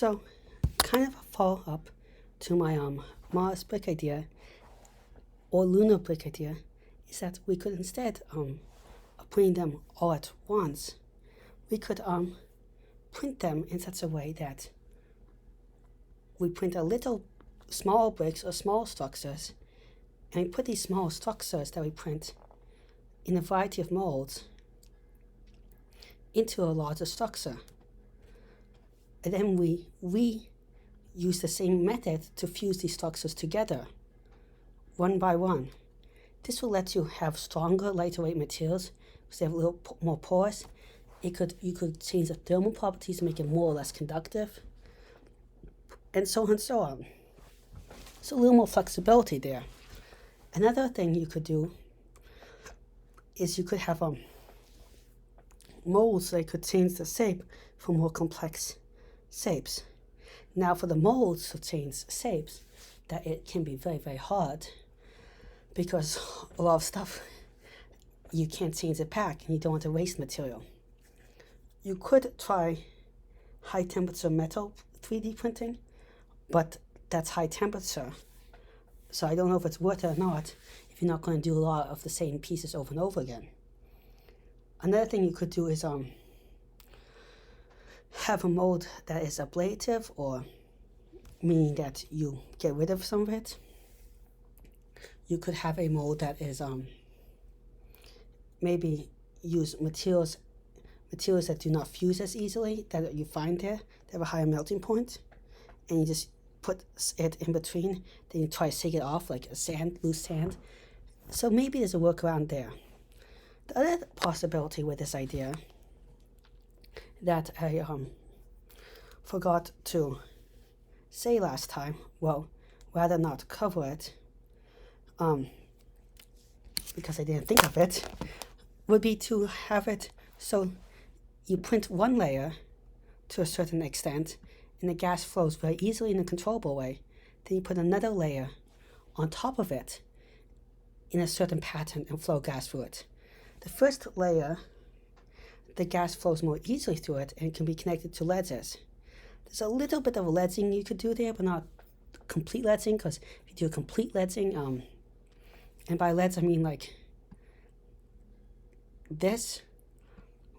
So, kind of a follow-up to my Mars brick idea or lunar brick idea is that we could instead of putting them all at once, we could print them in such a way that we print a little small bricks or small structures, and we put these small structures that we print in a variety of molds into a larger structure. And then we use the same method to fuse these structures together, one by one. This will let you have stronger, lighter weight materials because they have a little more pores. You could change the thermal properties to make it more or less conductive, and so on and so on. So a little more flexibility there. Another thing you could do is you could have molds that could change the shape for more complex shapes. Now for the molds to change shapes, that it can be very, very hard because a lot of stuff you can't change it back and you don't want to waste material. You could try high temperature metal 3D printing, but that's high temperature. So I don't know if it's worth it or not if you're not going to do a lot of the same pieces over and over again. Another thing you could do is have a mold that is ablative, or meaning that you get rid of some of it. You could have a mold that is maybe use materials that do not fuse as easily, that you find there, that have a higher melting point, and you just put it in between, then you try to shake it off like a sand, loose sand. So maybe there's a workaround there. The other possibility with this idea that I forgot to say last time, well, rather not cover it, because I didn't think of it, would be to have it so you print one layer to a certain extent and the gas flows very easily in a controllable way. Then you put another layer on top of it in a certain pattern and flow gas through it. The first layer, the gas flows more easily through it and can be connected to ledges. There's a little bit of ledging you could do there, but not complete ledging, because if you do a complete ledging, and by ledge I mean like this,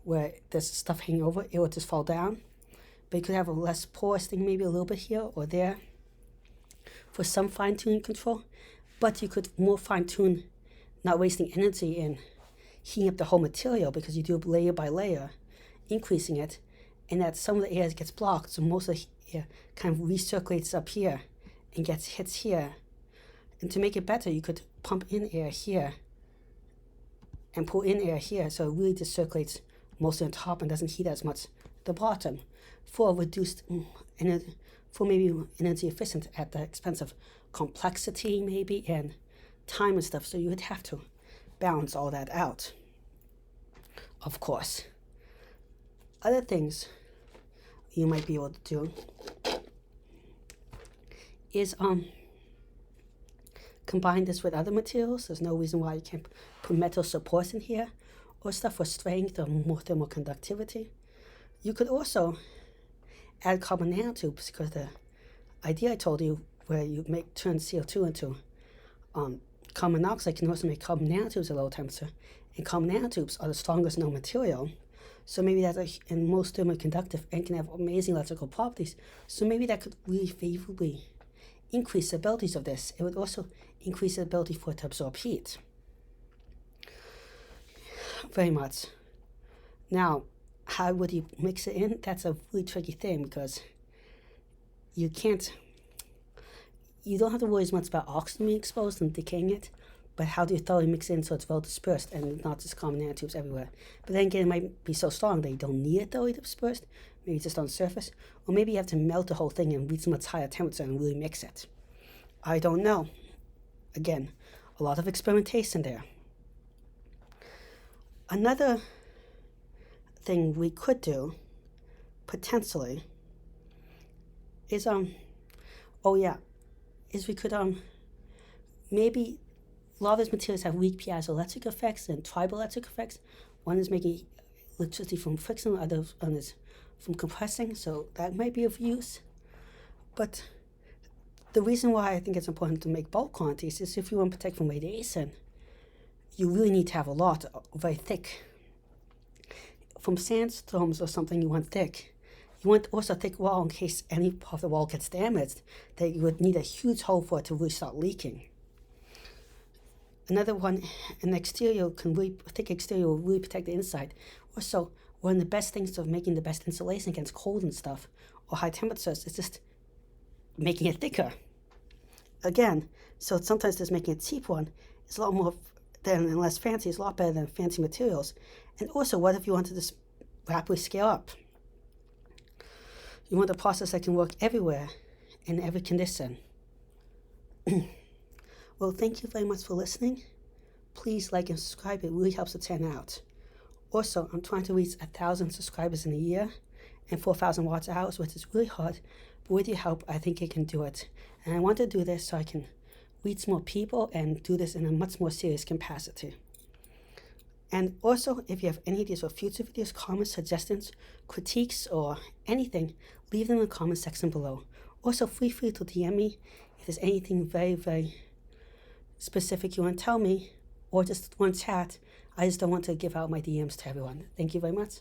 where there's stuff hanging over, it will just fall down. But you could have a less porous thing, maybe a little bit here or there for some fine-tuning control. But you could more fine-tune, not wasting energy in heating up the whole material, because you do it layer by layer, increasing it, and that some of the air gets blocked, so most of the air kind of recirculates up here and hits here. And to make it better, you could pump in air here and pull in air here, so it really just circulates mostly on top and doesn't heat as much the bottom, for reduced energy, for maybe energy efficient at the expense of complexity maybe and time and stuff. So you would have to balance all that out, of course. Other things you might be able to do is combine this with other materials. There's no reason why you can't put metal supports in here, or stuff for strength or more thermal conductivity. You could also add carbon nanotubes, because the idea I told you where you turn CO2 into carbon monoxide can also make carbon nanotubes at low temperature, and carbon nanotubes are the strongest known material. So maybe that's and most thermally conductive and can have amazing electrical properties. So maybe that could really favorably increase the abilities of this. It would also increase the ability for it to absorb heat. Very much. Now, how would you mix it in? That's a really tricky thing, because you don't have to worry as much about oxygen being exposed and decaying it, but how do you thoroughly mix it in so it's well dispersed and not just carbon nanotubes everywhere? But then again, it might be so strong that you don't need it thoroughly dispersed, maybe just on the surface, or maybe you have to melt the whole thing and reach a much higher temperature and really mix it. I don't know. Again, a lot of experimentation there. Another thing we could do, potentially, is we could maybe a lot of these materials have weak piezoelectric effects and triboelectric effects. One is making electricity from friction, the other one is from compressing, so that might be of use. But the reason why I think it's important to make bulk quantities is if you want to protect from radiation, you really need to have a lot, very thick. From sandstorms or something, you want thick. You want also a thick wall in case any part of the wall gets damaged, that you would need a huge hole for it to really start leaking. Another one, an exterior thick exterior will really protect the inside. Also, one of the best things of making the best insulation against cold and stuff, or high temperatures, is just making it thicker. Again, so sometimes just making a cheap one is a lot more than less fancy. It's a lot better than fancy materials. And also, what if you want to just rapidly scale up? You want a process that can work everywhere, in every condition. Well, thank you very much for listening. Please like and subscribe. It really helps the channel out. Also, I'm trying to reach 1,000 subscribers in a year and 4,000 watch hours, which is really hard. But with your help, I think I can do it. And I want to do this so I can reach more people and do this in a much more serious capacity. And also, if you have any ideas for future videos, comments, suggestions, critiques, or anything, leave them in the comment section below. Also, feel free to DM me if there's anything very, very specific you want to tell me, or just want to chat. I just don't want to give out my DMs to everyone. Thank you very much.